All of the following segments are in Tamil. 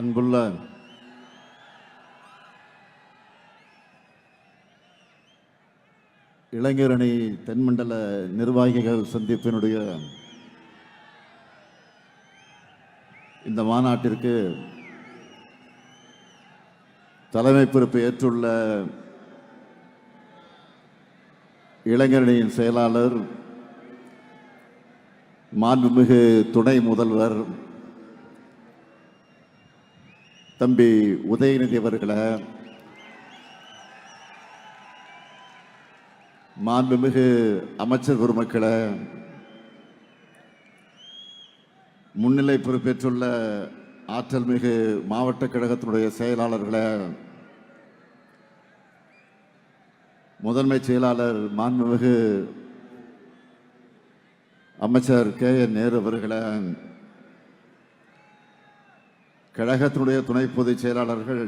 அன்புள்ள இளைஞரணி தென்மண்டல நிர்வாகிகள் சந்திப்பினுடைய இந்த மாநாட்டிற்கு தலைமை பொறுப்பு ஏற்றுள்ள இளைஞரணியின் செயலாளர், மாண்புமிகு துணை முதல்வர் தம்பி உதயநிதி அவர்களே, மாண்புமிகு அமைச்சர் பெருமக்களே, முன்னிலை பொறுப்பேற்றுள்ள ஆற்றல் மிகு மாவட்ட கழகத்தினுடைய செயலாளர்களே, முதன்மை செயலாளர் மாண்புமிகு அமைச்சர் KN நேரு அவர்களே, கழகத்தினுடைய துணை பொதுச் செயலாளர்கள்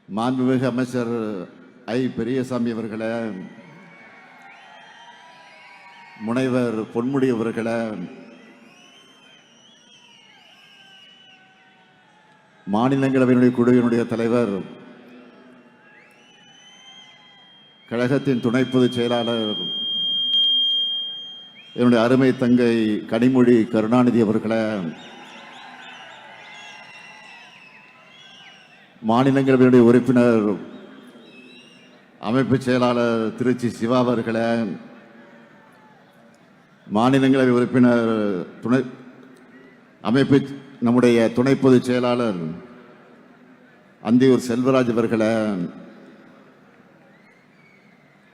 மாண்புமிகு அமைச்சர் பெரியசாமி அவர்களே, முனைவர் பொன்முடி அவர்களே, மாநிலங்களவையினுடைய குழுவினுடைய தலைவர், கழகத்தின் துணை பொதுச் செயலாளர் என்னுடைய அருமை தங்கை கனிமொழி கருணாநிதி அவர்களே, மாநிலங்களவையினுடைய உறுப்பினர் அமைப்பு செயலாளர் திருச்சி சிவா அவர்களே, மாநிலங்களவை உறுப்பினர் நம்முடைய துணை பொதுச் செயலாளர் அந்தியூர் செல்வராஜ் அவர்களே,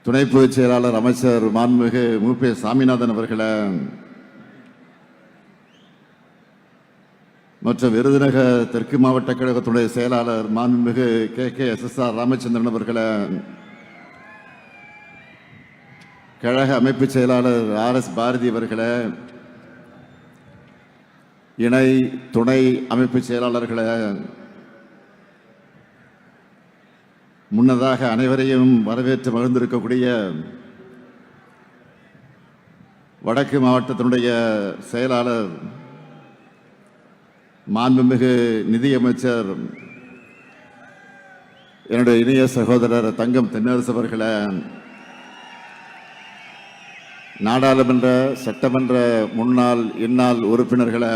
துணை பொதுச் செயலாளர் அமைச்சர் மாண்புமிகு மு.பி. சாமிநாதன் அவர்களே, மற்றும் விருதுநகர் தெற்கு மாவட்ட கழகத்துடைய செயலாளர் மாண்புமிகு KKSSR ராமச்சந்திரன் அவர்களே, கழக அமைப்பு செயலாளர் RS பாரதி அவர்களே, இணை துணை அமைப்பு செயலாளர்களே, முன்னதாக அனைவரையும் வரவேற்று மகிழ்ந்திருக்கக்கூடிய வடக்கு மாவட்டத்தினுடைய செயலாளர் மாண்புமிகு நிதியமைச்சர் என்னுடைய இணைய சகோதரர் தங்கம் தென்னரசு அவர்களே, நாடாளுமன்ற சட்டமன்ற முன்னாள் இந்நாள் உறுப்பினர்களே,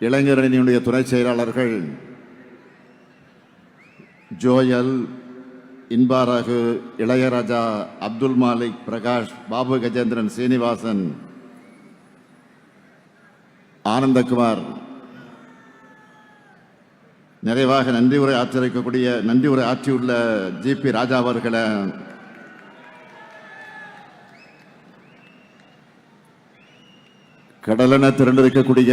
இளைஞரணியினுடைய துணை செயலாளர்கள் ஜோயல், இன்பாராகு, இளையராஜா, அப்துல் மாலிக், பிரகாஷ், பாபு கஜேந்திரன், சீனிவாசன், ஆனந்தகுமார், நிறைவாக நன்றி உரை ஆற்றியுள்ள GP ராஜா அவர்களே, கடலென திரண்டிருக்கக்கூடிய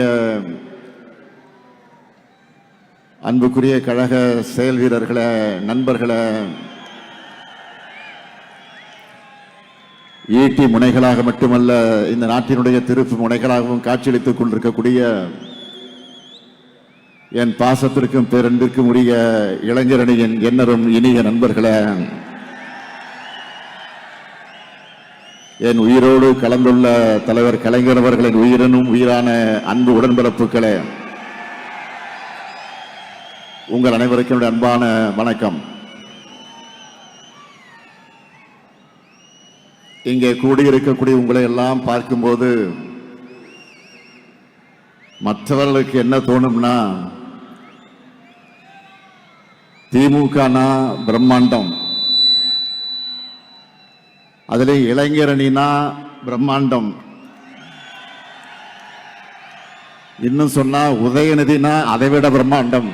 அன்புக்குரிய கழக செயல் வீரர்களே, நண்பர்களே, ஈட்டி முனைகளாக மட்டுமல்ல இந்த நாட்டினுடைய திருப்பு முனைகளாகவும் காட்சியளித்துக் கொண்டிருக்கக்கூடிய என் பாசத்திற்கும் பேரன்பிற்கும் உரிய இளைஞரணியின் எண்ணரும் இனிய நண்பர்களே, என் உயிரோடு கலந்துள்ள தலைவர் கலைஞர் அவர்களின் உயிரினும் உயிரான அன்பு உடன்பிறப்புகளே, உங்கள் அனைவருக்கும் அன்பான வணக்கம். இங்கே கூடியிருக்கக்கூடிய உங்களை எல்லாம் பார்க்கும்போது மற்றவர்களுக்கு என்ன தோணும்னா, திமுகனா பிரம்மாண்டம், அதிலே இளைஞரணினா பிரம்மாண்டம், இன்னும் சொன்னா உதயநிதினா அதைவிட பிரம்மாண்டம்.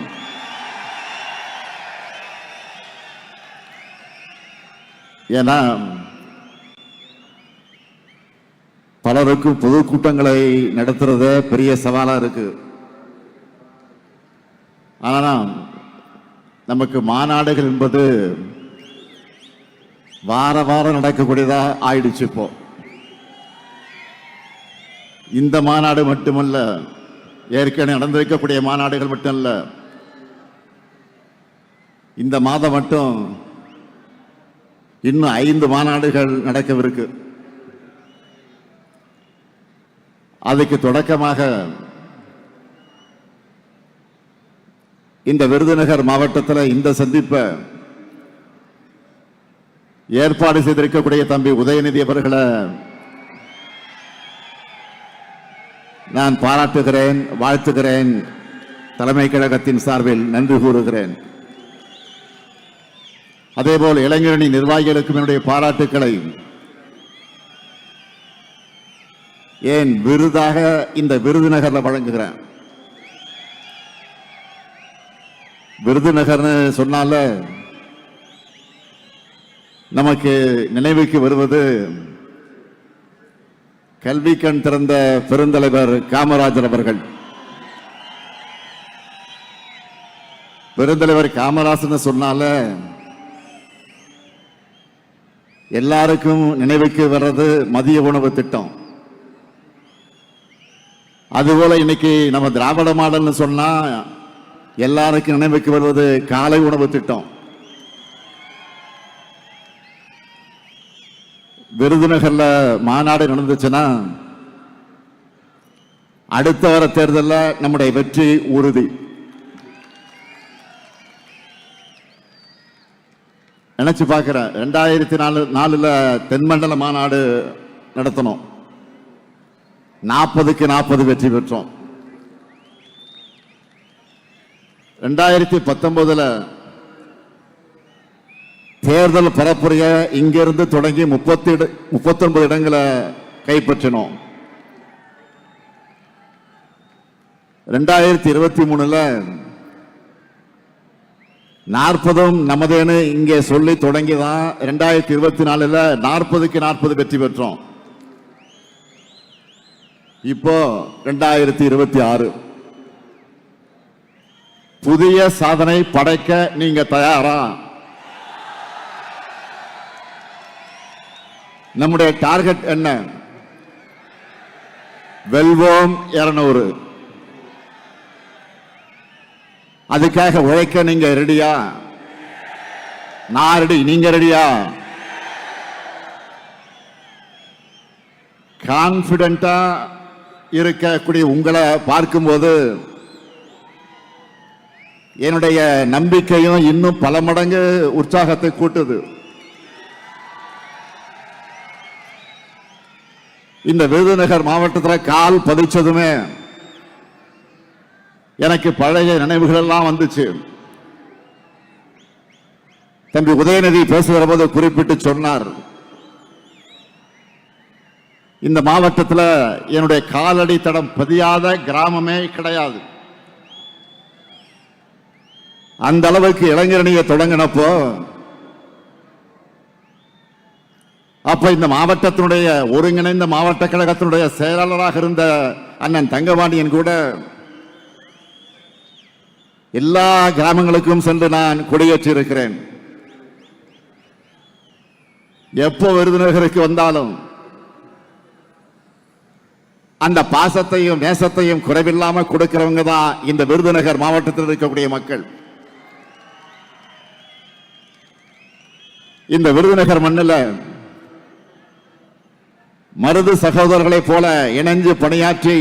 ஏன்னா பலருக்கும் பொதுக்கூட்டங்களை நடத்துறத பெரிய சவாலா இருக்கு. ஆனா நமக்கு மாநாடுகள் என்பது வார வாரம் நடக்கக்கூடியதா ஆயிடுச்சு. இப்போ இந்த மாநாடு மட்டுமல்ல, ஏற்கனவே நடந்திருக்கக்கூடிய மாநாடுகள் மட்டுமல்ல, இந்த மாதம் மட்டும் இன்னும் 5 மாநாடுகள் நடக்கவிருக்கு. அதுக்கு தொடக்கமாக இந்த விருதுநகர் மாவட்டத்தில் இந்த சந்திப்பை ஏற்பாடு செய்திருக்கக்கூடிய தம்பி உதயநிதி அவர்களை நான் பாராட்டுகிறேன், வாழ்த்துகிறேன். தலைமை கழகத்தின் சார்பில் நன்றி கூறுகிறேன். அதேபோல் இளைஞரணி நிர்வாகிகளுக்கும் என்னுடைய பாராட்டுக்களை ஏன் விருதாக இந்த விருதுநகர்ல வழங்குகிறேன். விருதுநகர்னு சொன்னால நமக்கு நினைவுக்கு வருவது கல்வி கண் திறந்த பெருந்தலைவர் காமராஜர் அவர்கள். பெருந்தலைவர் காமராஜர் சொன்னால எல்லாருக்கும் நினைவுக்கு வர்றது மதிய உணவு திட்டம். அதுபோல இன்னைக்கு நம்ம திராவிட மாடல்னு சொன்னா எல்லாருக்கும் நினைவுக்கு வருவது காலை உணவு திட்டம். விருதுநகர்ல மாநாடு நடந்துச்சுன்னா அடுத்த வர தேர்தலில் நம்முடைய வெற்றி உறுதி. நினைச்சு பார்க்கிறேன், 2004 தென்மண்டல மாநாடு நடத்தணும், 40க்கு 40 வெற்றி பெற்றோம். 2019 தேர்தல் பரப்புரைய இங்கிருந்து தொடங்கி 39 இடங்களை கைப்பற்றினோம். 2023 40 நமதேன்னு இங்கே சொல்லி தொடங்கிதான் 2024 40க்கு 40 வெற்றி பெற்றோம். இப்போ 2026 புதிய சாதனை படைக்க நீங்க தயாரா? நம்முடைய டார்கெட் என்ன? வெல்வோம் 200. அதுக்காக உழைக்க நீங்க ரெடியா? நான் ரெடி, நீங்க ரெடியா? கான்பிடென்டா இருக்கக்கூடிய உங்களை பார்க்கும்போது என்னுடைய நம்பிக்கையும் இன்னும் பல மடங்கு உற்சாகத்தை கூட்டுது. இந்த விருதுநகர் மாவட்டத்தில் கால் பதிச்சதுமே எனக்கு பழைய நினைவுகள் எல்லாம் வந்துச்சு. தம்பி உதயநிதி பேசுகிற போது குறிப்பிட்டு சொன்னார், இந்த மாவட்டத்தில் என்னுடைய காலடி தடம் பதியாத கிராமமே கிடையாது. அந்த அளவுக்கு இளைஞரணியை தொடங்கினப்போ அப்ப இந்த மாவட்டத்தினுடைய ஒருங்கிணைந்த மாவட்ட கழகத்தினுடைய செயலாளராக இருந்த அண்ணன் தங்கபாண்டியன் கூட எல்லா கிராமங்களுக்கும் சென்று நான் கொடியேற்றி இருக்கிறேன். எப்போ விருதுநகருக்கு வந்தாலும் அந்த பாசத்தையும் நேசத்தையும் குறைவில்லாம கொடுக்கிறவங்க தான் இந்த விருதுநகர் மாவட்டத்தில் இருக்கக்கூடிய மக்கள். இந்த விருதுநகர் மண்ணில் மருது சகோதரர்களைப் போல இணைஞ்சு பணியாற்றி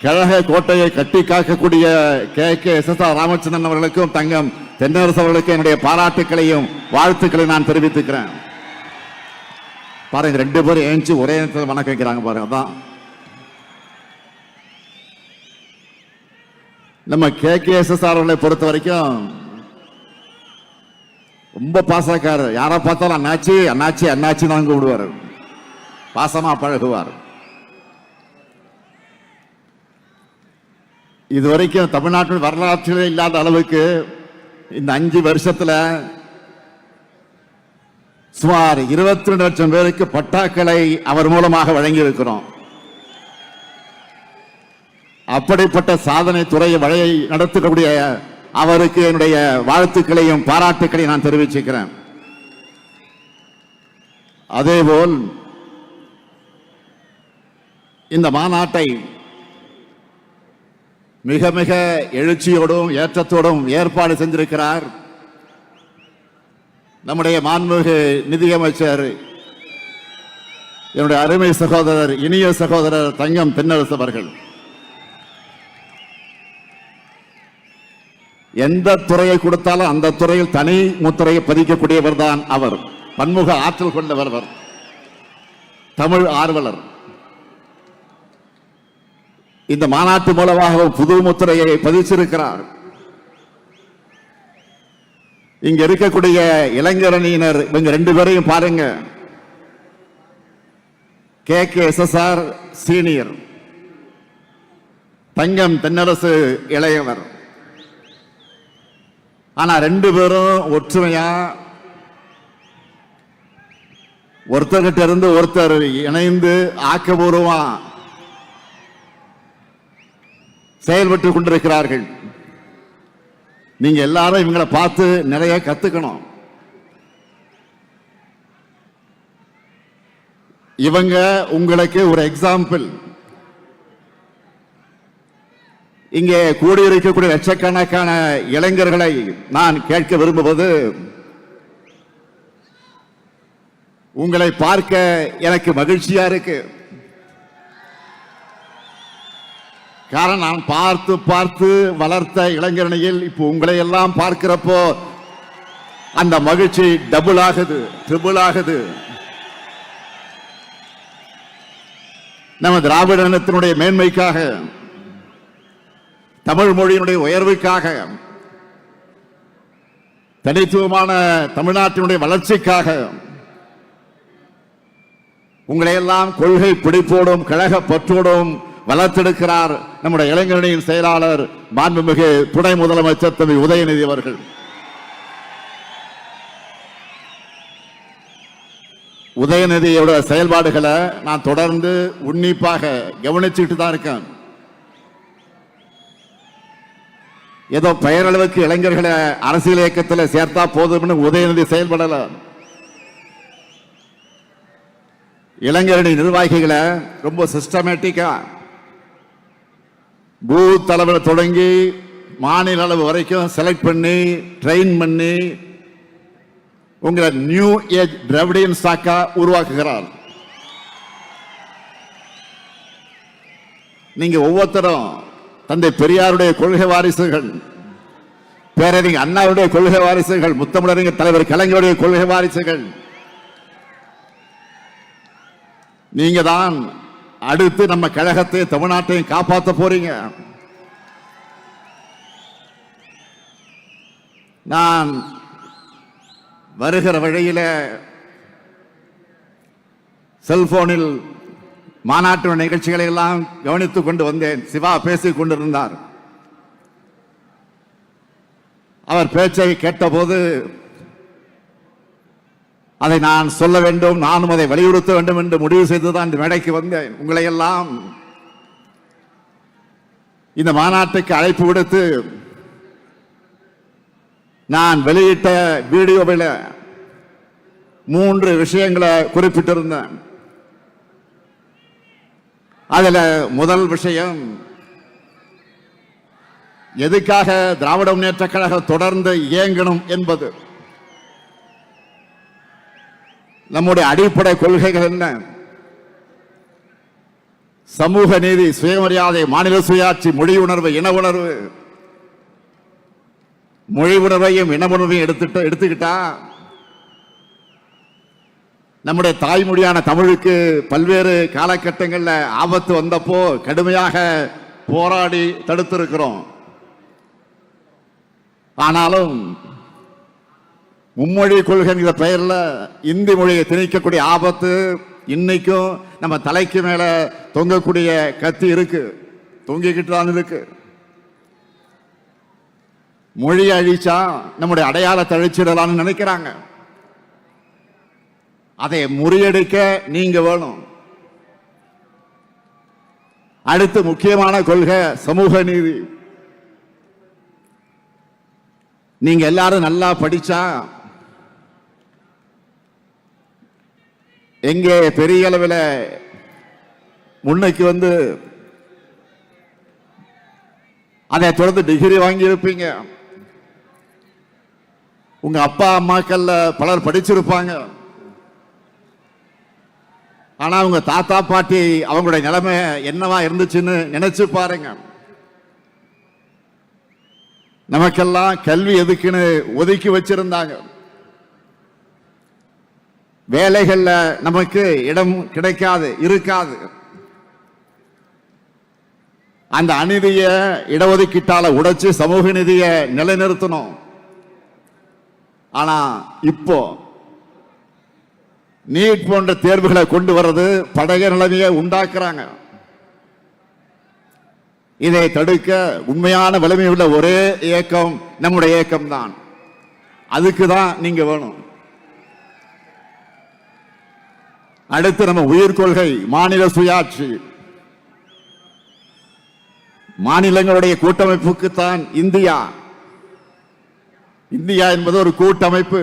கழக கோட்டையை கட்டி காக்கக்கூடிய KKSSR ராமச்சந்திரன் அவர்களுக்கும் தங்கம் தென்னரசு அவர்களுக்கும் என்னுடைய பாராட்டுக்களையும் வாழ்த்துக்களை நான் தெரிவித்துக்கிறேன். பாருங்க, 2 பேரும் ஏஞ்சி ஒரே நேரத்தில் வணக்கம் வைக்கிறாங்க பாருங்க. அதான் நம்ம KKSSR அவர்களை பொறுத்த வரைக்கும் ரொம்ப பாசக்காரர். யாரை பார்த்தாலும் அண்ணாச்சி அண்ணாச்சி அண்ணாச்சி தான் கூப்பிடுவார், பாசமா பழகுவார். இதுவரைக்கும் தமிழ்நாட்டில் வரலாற்றில் இல்லாத அளவுக்கு இந்த 5 வருஷத்துல சுமார் 22 லட்சம் பேருக்கு பட்டாக்களை அவர் மூலமாக வழங்கி இருக்கிறோம். அப்படிப்பட்ட சாதனை துறையை வழியை நடத்தக்கூடிய அவருக்கு என்னுடைய வாழ்த்துக்களையும் பாராட்டுக்களையும் நான் தெரிவிச்சுக்கிறேன். அதேபோல் இந்த மாநாட்டை மிக மிக எழுச்சியோடும் ஏற்றத்தோடும் ஏற்பாடு செஞ்சிருக்கிறார் நம்முடைய மாண்புமிகு நிதியமைச்சர் என்னுடைய அருமை சகோதரர், இனிய சகோதரர் தங்கம் தென்னரசு அவர்கள். எந்த துறையை கொடுத்தாலும் அந்த துறையில் தனி முத்திரையை பதிக்கக்கூடியவர் தான் அவர். பன்முக ஆற்றல் கொண்டவர் அவர். தமிழ் ஆர்வலர். இந்த மாநாட்டு மூலமாக புது முத்திரையை பதிச்சிருக்கிறார். இங்க இருக்கக்கூடிய இளைஞரணியினர் இவங்க 2 பேரையும் பாருங்க. KKSSR சீனியர், தங்கம் தென்னரசு இளையவர். ஆனா 2 பேரும் ஒற்றுமையா ஒருத்தர்கிட்ட இருந்து ஒருத்தர் இணைந்து ஆக்கபூர்வமா செயல்பட்டு கொண்டிருக்கிறார்கள். நீங்க எல்லாரும் இவங்களை பார்த்து நிறைய கத்துக்கணும். இவங்க உங்களுக்கு ஒரு எக்ஸாம்பிள். இங்கே கூடியிருக்கக்கூடிய லட்சக்கணக்கான இளைஞர்களை நான் கேட்க விரும்புவது, உங்களை பார்க்க எனக்கு மகிழ்ச்சியா இருக்கு. காரணம், நான் பார்த்து பார்த்து வளர்த்த இளைஞரணியில் இப்போ உங்களை எல்லாம் பார்க்கிறப்போ அந்த மகிழ்ச்சி டபுள் ஆகுது, ட்ரிபிள் ஆகுது. நம்ம திராவிட இனத்தினுடைய மேன்மைக்காக, தமிழ் மொழியினுடைய உயர்வுக்காக, தனித்துவமான தமிழ்நாட்டினுடைய வளர்ச்சிக்காக உங்களையெல்லாம் கொள்கை பிடிப்போடும் கழக பற்றோடும் வளர்த்தெடுக்கிறார் நம்முடைய இளைஞரணியின் செயலாளர் மாண்புமிகு துணை முதலமைச்சர் திரு உதயநிதி அவர்கள். உதயநிதியோட செயல்பாடுகளை நான் தொடர்ந்து உன்னிப்பாக கவனிச்சுட்டு தான் இருக்கேன். ஏதோ பெயரளவுக்கு இளைஞர்களை அரசியல் இயக்கத்தில் சேர்த்தா போதும்னு உதயநிதி செயல்படல. இளைஞரணி நிர்வாகிகளை ரொம்ப சிஸ்டமேட்டிக்கா பூத் அளவில் தொடங்கி மாநில அளவு வரைக்கும் செலக்ட் பண்ணி ட்ரெயின் பண்ணி உங்களை நியூ ஏஜ் திராவிடியன் ஸ்டாக்கா உருவாக்குகிறார். நீங்க ஒவ்வொருத்தரும் தந்தை பெரியாருடைய கொள்கை வாரிசுகள், பேரறிஞர் அண்ணாவுடைய கொள்கை வாரிசுகள், முத்தமிழறிஞர் தலைவர் கலைஞருடைய கொள்கை வாரிசுகள். நீங்க தான் அடுத்து நம்ம கழகத்தை தமிழ்நாட்டையும் காப்பாற்ற போறீங்க. நான் வருகிற வழியில செல்போனில் மாநாட்டு நிகழ்ச்சிகளை எல்லாம் கவனித்துக் கொண்டு வந்தேன். சிவா பேசிக் கொண்டிருந்தார். அவர் பேச்சை கேட்டபோது அதை நான் சொல்ல வேண்டும், நானும் அதை வலியுறுத்த வேண்டும் என்று முடிவு செய்துதான் இந்த மேடைக்கு வந்தேன். உங்களை எல்லாம் இந்த மாநாட்டுக்கு அழைப்பு விடுத்து நான் வெளியிட்ட வீடியோவில் 3 விஷயங்களை குறிப்பிட்டிருந்தேன். அதுல முதல் விஷயம், எதுக்காக திராவிட முன்னேற்ற கழகம் தொடர்ந்து இயங்கணும் என்பது. நம்முடைய அடிப்படை கொள்கைகள் என்ன? சமூக நீதி, சுயமரியாதை, மாநில சுயாட்சி, மொழி உணர்வு, இன உணர்வு. மொழி உணர்வையும் இன உணர்வையும் எடுத்துக்கிட்டா நம்முடைய தாய்மொழியான தமிழுக்கு பல்வேறு காலகட்டங்களில் ஆபத்து வந்தப்போ கடுமையாக போராடி தடுத்திருக்கிறோம். ஆனாலும் மும்மொழி கொள்கைங்கிற பெயரில் இந்தி மொழியை திணிக்கக்கூடிய ஆபத்து இன்னைக்கும் நம்ம தலைக்கு மேல தொங்கக்கூடிய கத்தி இருக்கு, தொங்கிக்கிட்டு தான் இருக்கு. மொழி அழிச்சா நம்முடைய அடையாளத்தை அழிச்சிடலாம்னு நினைக்கிறாங்க. அதை முறியடிக்க நீங்க வேணும். அடுத்து முக்கியமான கொள்கை சமூக நீதி. நீங்க எல்லாரும் நல்லா படிச்சா எங்கே பெரிய அளவில் முன்னைக்கு வந்து அதை தொடர்ந்து டிகிரி வாங்கி இருப்பீங்க. உங்க அப்பா அம்மாக்கள்ல பலர் படிச்சிருப்பாங்க. ஆனா அவங்க தாத்தா பாட்டி அவங்களுடைய நிலைமை என்னவா இருந்துச்சுன்னு நினைச்சு பாருங்க. நமக்கெல்லாம் கல்வி எதுக்குன்னு ஒதுக்கி வச்சிருந்தாங்க. வேலைகள்ல நமக்கு இடம் கிடைக்காது, இருக்காது. அந்த அநீதிய இடஒதுக்கீட்டால உடைச்சு சமூக நீதியை நிலைநிறுத்தணும். ஆனா இப்போ நீட் போன்ற தேர்வுகளை கொண்டு வர்றது படகு நிலைமையை உண்டாக்குறாங்க. இதை தடுக்க உண்மையான வலிமை உள்ள ஒரே இயக்கம் நம்முடைய இயக்கம் தான். அதுக்கு தான் நீங்க வேணும். அடுத்து நம்ம உயிர் கொள்கை மாநில சுயாட்சி. மாநிலங்களுடைய கூட்டமைப்புக்கு தான் இந்தியா. இந்தியா என்பது ஒரு கூட்டமைப்பு.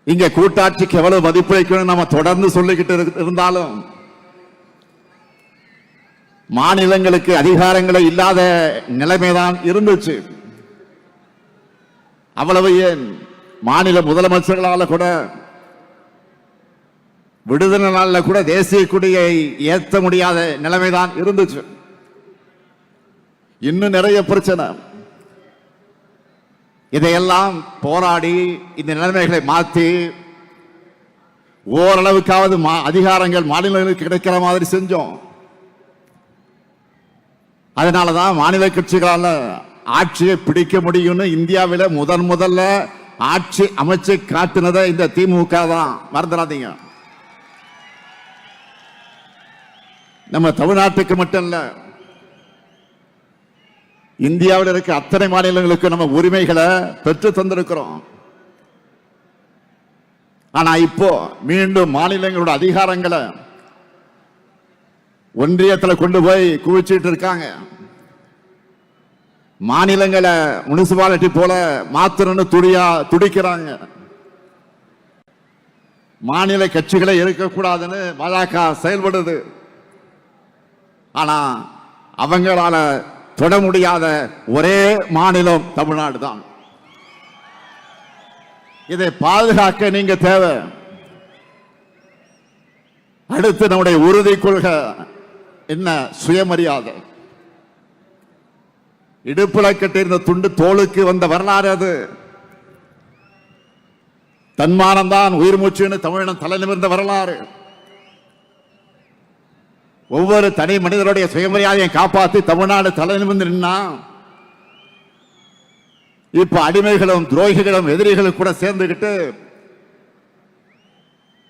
இங்க கூட்டாட்சிக்கு எவ்வளவு மதிப்பு வைக்கணும் நம்ம தொடர்ந்து சொல்லிக்கிட்டு இருந்தாலும் மாநிலங்களுக்கு அதிகாரங்களே இல்லாத நிலைமைதான் இருந்துச்சு. அவ்வளவு ஏன் மாநில முதலமைச்சர்களால கூட விடுதலை நாளில் கூட தேசிய கொடியை ஏற்ற முடியாத நிலைமைதான் இருந்துச்சு. இன்னும் நிறைய பிரச்சனை. இதையெல்லாம் போராடி இந்த நிலைமைகளை மாற்றி ஓரளவுக்காவது அதிகாரங்கள் மாநிலங்களுக்கு கிடைக்கிற மாதிரி செஞ்சோம். அதனாலதான் மாநில கட்சிகளால் ஆட்சியை பிடிக்க முடியும்னு இந்தியாவில் முதல்ல ஆட்சி அமைச்சு காட்டினதை இந்த திமுக தான், மறந்துடாதீங்க. நம்ம தமிழ்நாட்டுக்கு மட்டும் இல்ல, இந்தியாவில் இருக்க அத்தனை மாநிலங்களுக்கு நம்ம உரிமைகளை பெற்று தந்திருக்கிறோம். ஆனா இப்போ மீண்டும் மாநிலங்களோட அதிகாரங்களை ஒன்றியத்தில் கொண்டு போய் குவிச்சிட்டு இருக்காங்க. மாநிலங்களை முனிசிபாலிட்டி போல மாத்திரன்னு துடிக்கிறாங்க. மாநில கட்சிகளை இருக்கக்கூடாதுன்னு பாஜக செயல்படுது. ஆனா அவங்களால தொட முடியாத ஒரே மாநிலம் தமிழ்நாடு தான். இதை பாதுகாக்க நீங்க தேவை. அடுத்து நம்முடைய உறுதி கொள்கை என்ன? சுயமரியாதை. இடுப்புல கட்டியிருந்த துண்டு தோளுக்கு வந்த வரலாறு அது. தன்மானம் தான் உயிர் மூச்சுன்னு தமிழினம் தலை நிமிர்ந்த வரலாறு. ஒவ்வொரு தனி மனிதனுடைய சுயமரியாதையை காப்பாற்றி தமிழ்நாடு தலை நிமிர்ந்து நின்னா இப்ப அடிமைகளும் துரோகிகளும் எதிரிகளும் கூட சேர்ந்துகிட்டு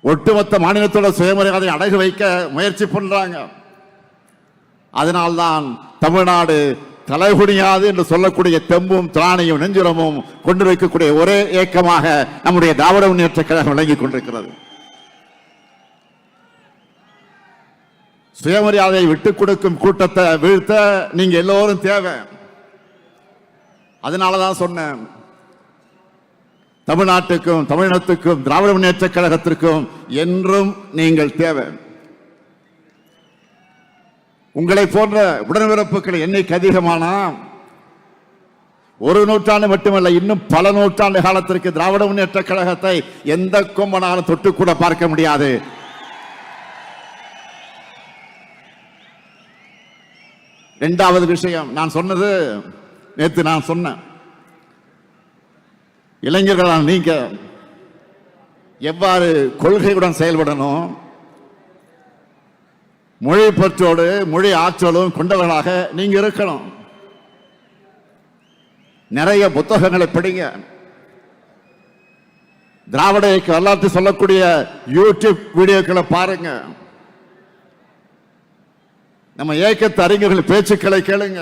ஒட்டுமொத்த மாநிலத்தோட சுயமரியாதை அடகு வைக்க முயற்சி பண்றாங்க. அதனால்தான் தமிழ்நாடு தலைகுனியாது என்று சொல்லக்கூடிய தெம்பும் திராணியும் நெஞ்சுரமும் கொண்டு வைக்கக்கூடிய ஒரே இயக்கமாக நம்முடைய திராவிட முன்னேற்ற கழகம் விளங்கிக் கொண்டிருக்கிறது. சுயமரியாதையை விட்டுக் கொடுக்கும் கூட்டத்தை வீழ்த்த நீங்க எல்லோரும் தேவை. அதனாலதான் சொன்னேன், தமிழ்நாட்டுக்கும் தமிழினத்துக்கும் திராவிட முன்னேற்ற கழகத்திற்கும் என்றும் நீங்கள் தேவை. உங்களை போன்ற உடன்பிறப்புகள் எண்ணிக்கை அதிகமானா ஒரு நூற்றாண்டு மட்டுமல்ல, இன்னும் பல நூற்றாண்டு காலத்திற்கு திராவிட முன்னேற்ற கழகத்தை எந்த கொம்பனாலும் தொட்டு கூட பார்க்க முடியாது. இரண்டாவது விஷயம், நான் சொன்னது நேற்று நான் சொன்னேன், இளைஞர்களால் நீங்க எவ்வாறு கொள்கையுடன் செயல்படணும், மொழி பற்றோடு மொழி ஆற்றலும் கொண்டவர்களாக நீங்க இருக்கணும். நிறைய புத்தகங்களை படிங்க. திராவிட இயக்க வரலாற்று சொல்லக்கூடிய யூடியூப் வீடியோக்களை பாருங்க. நம்ம இயக்கத்து அறிஞர்கள் பேச்சுக்களை கேளுங்க.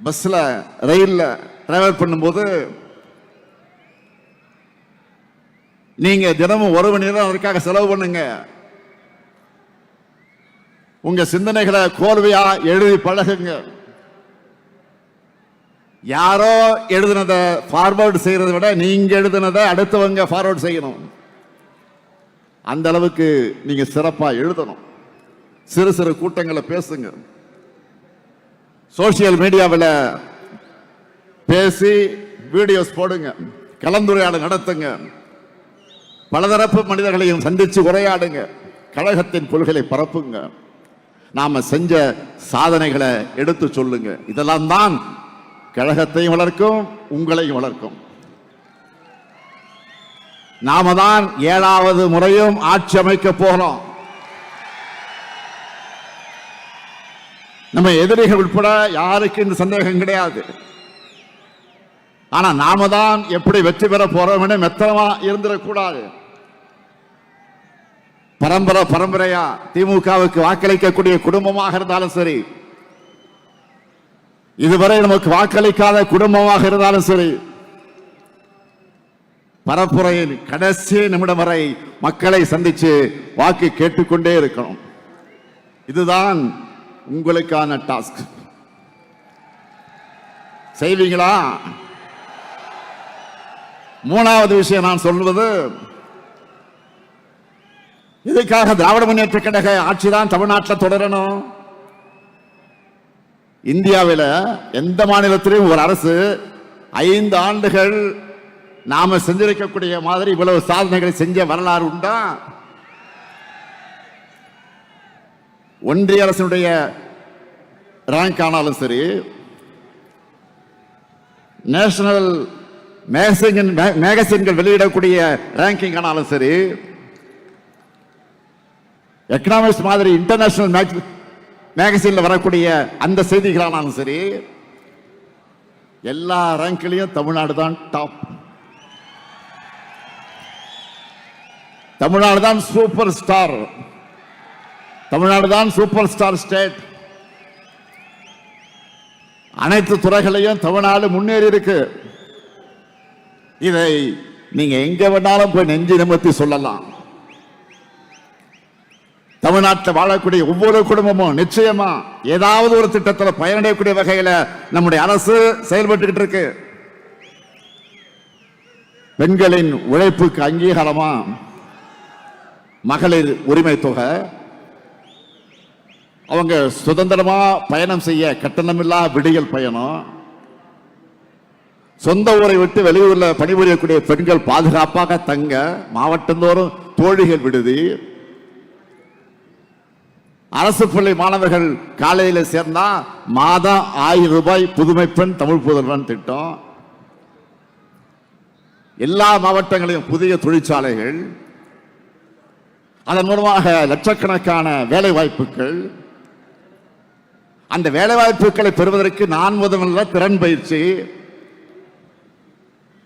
பஸ்ல ரயில்ல டிராவல் பண்ணும்போது நீங்க தினமும் ஒரு மணி நேரம் அதற்காக செலவு பண்ணுங்க. உங்க சிந்தனைகளை கோர்வையா எழுதி பழகுங்க. யாரோ எழுதுனதை ஃபார்வர்டு செய்யறதை விட நீங்க எழுதுனதை அடுத்தவங்க ஃபார்வர்டு செய்யணும். அந்த அளவுக்கு நீங்க சிறப்பா எழுதணும். சிறு சிறு கூட்டங்களை பேசுங்க. சோசியல் மீடியாவில் பேசி வீடியோஸ் போடுங்க. கலந்துரையாடல் நடத்துங்க. பலதரப்பு மனிதர்களையும் சந்திச்சு உரையாடுங்க, கழகத்தின் கொள்கையை பரப்புங்க, நாம செஞ்ச சாதனைகளை எடுத்து சொல்லுங்க. இதெல்லாம் தான் கழகத்தையும் வளர்க்கும், உங்களையும் வளர்க்கும். நாம தான் 7வது முறையும் ஆட்சி அமைக்க போகிறோம். நம்ம எதிரிகள் உட்பட யாருக்கு இந்த சந்தேகம் கிடையாது. ஆனா நாம தான் எப்படி வெற்றி பெற போறோம் மெத்தனமா இருந்துடக்கூடாது. பரம்பரையா திமுகவுக்கு வாக்களிக்கக்கூடிய குடும்பமாக இருந்தாலும் சரி, இதுவரை நமக்கு வாக்களிக்காத குடும்பமாக இருந்தாலும் சரி, பரப்புரையின் கடைசி நிமிடம் வரை மக்களை சந்திச்சு வாக்கு கேட்டுக்கொண்டே இருக்கணும். இதுதான் உங்களுக்கான டாஸ்க். செய்வீங்களா? 3வது விஷயம் நான் சொல்வது, இதுக்காக திராவிட முன்னேற்ற கழக ஆட்சிதான் தமிழ்நாட்டில் தொடரணும். இந்தியாவில் எந்த மாநிலத்திலும் ஒரு அரசு 5 ஆண்டுகள் நாம செஞ்சிருக்கக்கூடிய மாதிரி இவ்வளவு சாதனைகளை செஞ்ச வரலாறு உண்டா? ஒன்றிய அரசினுடைய ரேங்க் ஆனாலும் சரி, நேஷனல் மேகசின்கள் வெளியிடக்கூடிய ரேங்கிங் ஆனாலும் சரி, எக்கனாமிக்ஸ் மாதிரி இன்டர்நேஷனல் மேகசின்ல வரக்கூடிய அந்த செய்திகளானாலும் சரி, எல்லா ரேங்க்லையும் தமிழ்நாடு தான் டாப். தமிழ்நாடு தான் சூப்பர் ஸ்டார். தமிழ்நாடு தான் சூப்பர் ஸ்டார் ஸ்டேட். அனைத்து துறைகளையும் தமிழ்நாடு முன்னேறி இருக்கு. இதை நீங்க எங்க வேணாலும் போய் நெஞ்சு நிமிர்த்தி சொல்லலாம். தமிழ்நாட்டில் வாழக்கூடிய ஒவ்வொரு குடும்பமும் நிச்சயமா ஏதாவது ஒரு திட்டத்தில் பயனடையக்கூடிய வகையில நம்முடைய அரசு செயல்பட்டு இருக்கு. பெண்களின் உழைப்புக்கு அங்கீகாரமா மகளிர் உரிமை தொகை, அவங்க சுதந்திரமா பயணம் செய்ய கட்டணமில்லா விடியல் பயணம், சொந்த ஊரை விட்டு வெளியூர்ல பணிபுரியக்கூடிய பெண்கள் பாதுகாப்பாக தங்க மாவட்டந்தோறும் தோழிகள் விடுதி, அரசு பள்ளி மாணவர்கள் காலையில் சேர்ந்தா மாதம் 1000 ரூபாய் புதுமை பெண் தமிழ் புதல்வன் திட்டம், எல்லா மாவட்டங்களையும் புதிய தொழிற்சாலைகள், அதன் மூலமாக லட்சக்கணக்கான வேலை வாய்ப்புகள். அந்த வேலை வாய்ப்புகளை பெறுவதற்கு நான் முதல்ல திறன் பயிற்சி,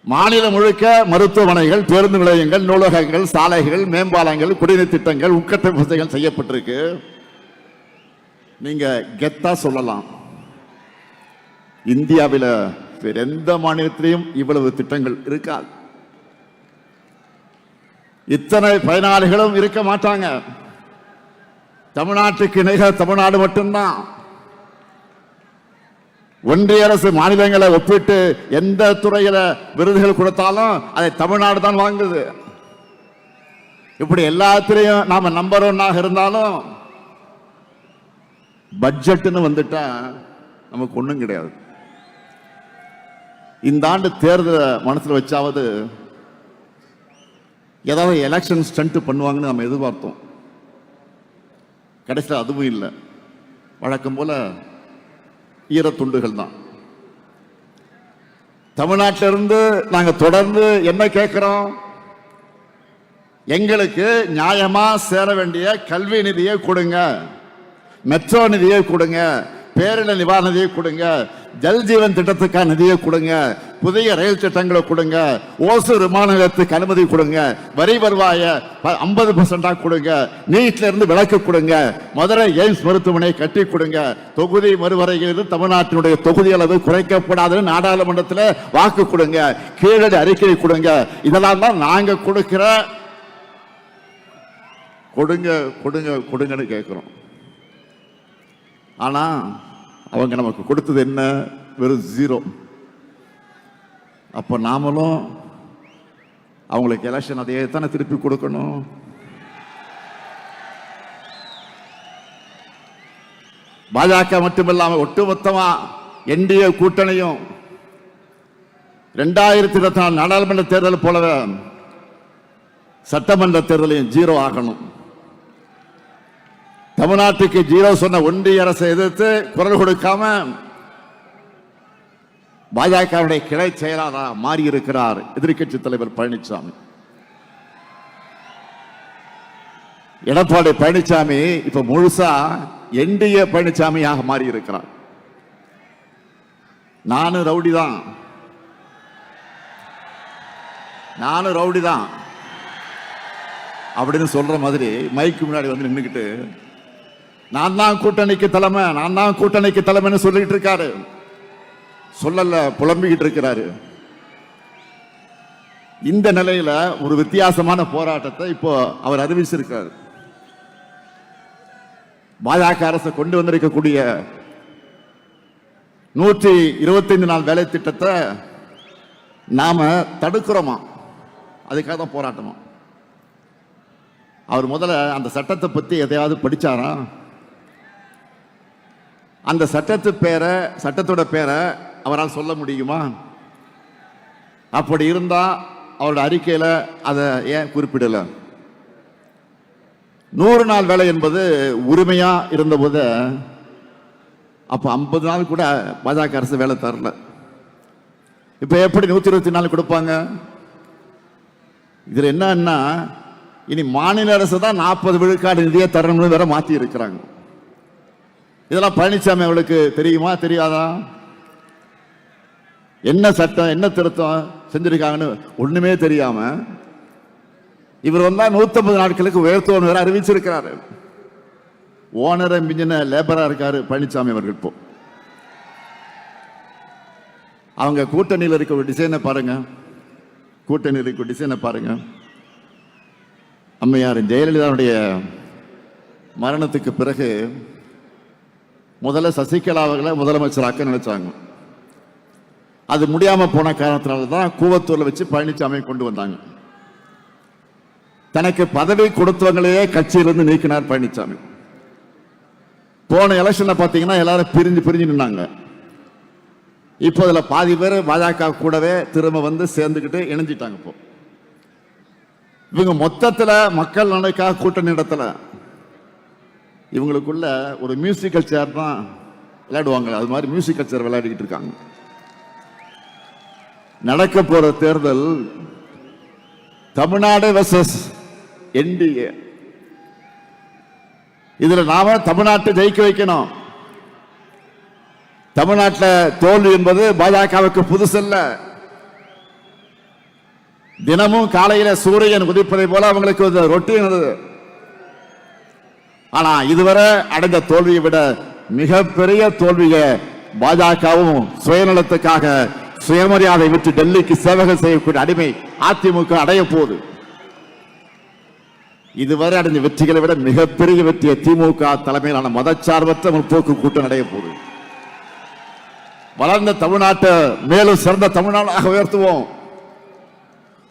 மாநிலம் முழுக்க மருத்துவமனைகள், பேருந்து நிலையங்கள், நூலகங்கள், சாலைகள், மேம்பாலங்கள், குடிநீர் திட்டங்கள், உட்கட்டமைப்பு வசதிகள் செய்யப்பட்டிருக்கு. நீங்க கெத்தா சொல்லலாம், இந்தியாவில் வேற எந்த மாநிலத்திலையும் இவ்வளவு திட்டங்கள் இருக்காது. இத்தனை பயனாளிகளும் இருக்க மாட்டாங்க. தமிழ்நாட்டுக்கு நிகர் தமிழ்நாடு மட்டும்தான். ஒன்றிய அரசு மாநிலங்களை ஒப்பிட்டு எந்த துறையில விருதுகள் கொடுத்தாலும் அதை தமிழ்நாடு தான் வாங்குது. இப்படி எல்லாத்திலையும் நாம நம்பர் 1 இருந்தாலும் பட்ஜெட்னு வந்துட்டா நமக்கு ஒண்ணும் கிடையாது. இந்த ஆண்டு தேர்தலை மனசுல வச்சாவது ஏதாவது எலெக்ஷன் ஸ்டண்ட் பண்ணுவாங்கன்னு நம்ம எதிர்பார்த்தோம். கடைசியில் அதுவும் இல்லை. வழக்கம் போல ஈரத்துண்டுகள் தான். தமிழ்நாட்டிலிருந்து நாங்க தொடர்ந்து என்ன கேட்கிறோம்? எங்களுக்கு நியாயமா சேர வேண்டிய கல்வி நிதியை கொடுங்க, மெட்ரோ நிதியை கொடுங்க, பேரிடர் நிவாரண நிதியை கொடுங்க, ஜல் ஜீவன் திட்டத்துக்கான நிதியை கொடுங்க, புதிய ரயில் திட்டங்களை கொடுங்க, ஓசூர் விமான நிலையத்துக்கு அனுமதி கொடுங்க, வரி வருவாய 50% கொடுங்க, நீட்ல இருந்து விலக்கு கொடுங்க, மதுரை எய்ம்ஸ் மருத்துவமனை கட்டி கொடுங்க, தொகுதி மறுவரையில் தமிழ்நாட்டினுடைய தொகுதி அளவு குறைக்கப்படாதுன்னு நாடாளுமன்றத்தில் வாக்கு கொடுங்க, கீழடி அறிக்கை கொடுங்க. இதெல்லாம் தான் நாங்க கொடுக்கிற கொடுங்க கொடுங்க கொடுங்கன்னு கேட்கிறோம். ஆனா அவங்க நமக்கு கொடுத்தது என்ன? வெறும் 0. அப்ப நாமளும் அவங்களுக்கு எலெக்ஷன் அதையே தானே திருப்பி கொடுக்கணும். பாஜக மட்டுமில்லாம ஒட்டுமொத்தமா என்டிஏ கூட்டணியும் 2024 நாடாளுமன்ற தேர்தல் போலவே சட்டமன்ற தேர்தலையும் 0 ஆகணும். தமிழ்நாட்டுக்கு 0 சொன்ன ஒன்றிய அரசை எதிர்த்து குரல் கொடுக்காம பாஜகவுடைய கிளை செயலாளராக மாறி இருக்கிறார் எதிர்க்கட்சி தலைவர் பழனிசாமி. எடப்பாடி பழனிசாமி இப்ப முழுசா என்டிஏ பழனிசாமியாக மாறி இருக்கிறார். நானும் ரவுடி தான் அப்படின்னு சொல்ற மாதிரி மைக்கு முன்னாடி வந்து நின்றுக்கிட்டு நான் தான் கூட்டணிக்கு தலைமைன்னு சொல்லிட்டு இருக்காரு. சொல்லல, புலம்பிக்கிட்டு இருக்கிறாரு. இந்த நிலையில ஒரு வித்தியாசமான போராட்டத்தை இப்போ அவர் அறிவிச்சிருக்காரு. பாஜக அரசு கொண்டு வந்திருக்கக்கூடிய 125 நாள் வேலை திட்டத்தை நாம தடுக்கிறோமா, அதுக்காக தான் போராட்டமா. அவர் முதல்ல அந்த சட்டத்தை பத்தி எதையாவது படிச்சாரா? அந்த சட்டத்தோட பேரை அவரால் சொல்ல முடியுமா? அப்படி இருந்தா அவரோட அறிக்கையில அதை ஏன் குறிப்பிடல? 100 நாள் வேலை என்பது உரிமையா இருந்தபோது அப்ப 50 நாள் கூட பாஜக அரசு வேலை தரல. இப்ப எப்படி 124 கொடுப்பாங்க? இதுல என்னன்னா இனி மாநில அரசு தான் 40 விழுக்காடு நிதியை தரணும்னு வேற மாத்தி இருக்கிறாங்க. இதெல்லாம் பழனிசாமி அவளுக்கு தெரியுமா தெரியாதா? என்ன சட்டம் என்ன திருத்தம் செஞ்சிருக்காங்கன்னு ஒண்ணுமே தெரியாம இவர் வந்தா 150 நாட்களுக்கு உயர்த்துவோம் வேற அறிவிச்சிருக்கிறாரு. ஓனரை மிஞ்சின லேபரா இருக்காரு பழனிசாமி அவர்கள். இப்போ அவங்க கூட்டணியில் இருக்க ஒரு டிசைனை பாருங்க. அம்மையார் ஜெயலலிதாவுடைய மரணத்துக்கு பிறகு முதல்ல சசிகலா அவர்களை முதலமைச்சராக்க நினைச்சாங்க. அது முடியாம போன காரணத்தினால தான் கூவத்தூர்ல வச்சு பழனிசாமி கொண்டு வந்தாங்க. தனக்கு பதவி கொடுத்தவங்களையே கட்சியிலிருந்து நீக்கினார் பழனிசாமி. போன எலெக்ஷன்ல பாத்தீங்கன்னா எல்லாரும் பிரிஞ்சு நின்னாங்க. இப்போ அதுல பாதி பேர் பாஜக கூடவே திரும்ப வந்து சேர்ந்துக்கிட்டு இணைஞ்சிட்டாங்க. இப்போ இவங்க மொத்தத்துல மக்கள் நலனுக்காக கூட்டணி நடத்தல. இவங்களுக்குள்ள ஒரு மியூசிக்கல் சேர் தான் விளையாடுவாங்க. அது மாதிரி மியூசிக்கல் சேர் விளையாடிக்கிட்டு இருக்காங்க. நடக்க போற தேர்தல் தமிழ்நாடு வெர்சஸ் என்டிஏ. இதுல நாம தமிழ்நாட்டை ஜெயிக்க வைக்கணும். தமிழ்நாட்டில் தோல்வி என்பது பாஜகவுக்கு புதுசல்ல. தினமும் காலையில சூரியன் உதிப்பதை போல அவங்களுக்கு ரொட்டீன். ஆனா இதுவரை அடைந்த தோல்வியை விட மிகப்பெரிய தோல்வியை பாஜகவும் சுயநலத்துக்காக சுயமரியாதை விட்டு டெல்லிக்கு சேவகம் செய்யக்கூடிய அடிமை அதிமுக அடைய போகுது. இதுவரை அடைந்த வெற்றிகளை விட மிகப்பெரிய வெற்றியை திமுக தலைமையிலான மதச்சார்பற்ற முற்போக்கு கூட்டம் அடைய போகுது. வளர்ந்த தமிழ்நாட்டை மேலும் சிறந்த தமிழ்நாடாக உயர்த்துவோம்.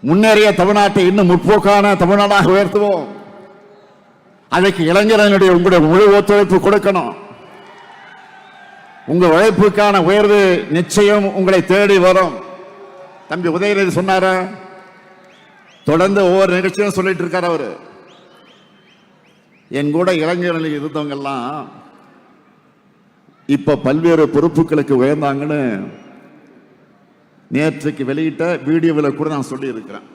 முன்னேறிய தமிழ்நாட்டை இன்னும் முற்போக்கான தமிழ்நாடாக உயர்த்துவோம். அதற்கு இளைஞர்களுடைய உங்களுடைய முழு ஒத்துழைப்பு கொடுக்கணும். உங்க உழைப்புக்கான உயர்வு நிச்சயம் உங்களை தேடி வரும். தம்பி உதயநிதி சொன்னார, தொடர்ந்து ஒவ்வொரு நிகழ்ச்சியும் சொல்லிட்டு இருக்காரு அவரு. என் கூட இளைஞர்கள் இருந்தவங்க எல்லாம் இப்ப பல்வேறு பொறுப்புகளுக்கு உயர்ந்தாங்கன்னு நேற்றைக்கு வெளியிட்ட வீடியோவில் கூட நான் சொல்லி இருக்கிறேன்.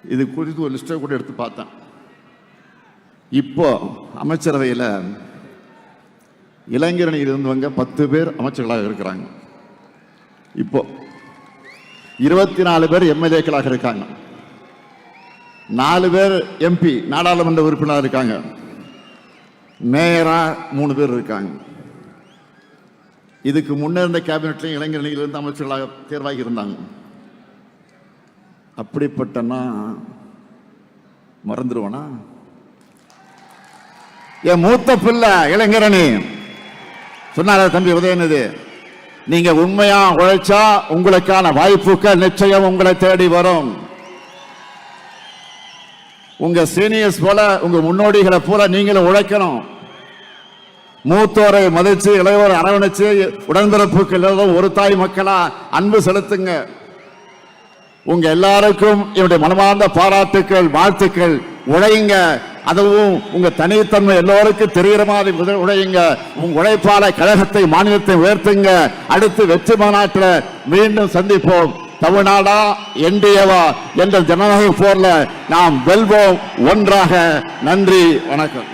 இது குறித்து ஒரு லிஸ்டை கூட எடுத்து பார்த்தேன். இப்போ அமைச்சரவையில் இளைஞரணியில் இருந்தவங்க 10 பேர் அமைச்சர்களாக இருக்கிறாங்க. இப்போ 24 பேர் எம்எல்ஏக்களாக இருக்காங்க. 4 பேர் எம்பி நாடாளுமன்ற உறுப்பினராக இருக்காங்க. மேயரா 3 பேர் இருக்காங்க. இதுக்கு முன்னே இருந்த கேபினெட்லையும் இளைஞரணியில் இருந்து அமைச்சர்களாக தேர்வாகி இருந்தாங்க. அப்படிப்பட்டனா மறந்துடுவானா? என் மூத்த பிள்ளை இளைஞரணி சொன்னார, தம்பி உதயநிதி, நீங்க உண்மையா உழைச்சா உங்களுக்கான வாய்ப்புகள் நிச்சயம் உங்களை தேடி வரும். உங்க சீனியர்ஸ் போல உங்க முன்னோடிகளை போல நீங்களும் உழைக்கணும். மூத்தோரை மதிச்சு இளையோரை அரவணைச்சு உடன்பிறப்புக்கு ஒரு தாய் மக்களா அன்பு செலுத்துங்க. உங்க எல்லாருக்கும் என்னுடைய மனமார்ந்த பாராட்டுக்கள், வாழ்த்துக்கள். உழையுங்க, அதுவும் உங்க தனித்தன்மை எல்லோருக்கும் தெரிகிற மாதிரி உழையுங்க. உங்க உழைப்பால கழகத்தை, மாநிலத்தை உயர்த்துங்க. அடுத்து வெற்றி மாநாட்டில் மீண்டும் சந்திப்போம். தமிழ்நாடா என்டிஏவா என்ற ஜனநாயக போர்ல நாம் வெல்வோம் ஒன்றாக. நன்றி, வணக்கம்.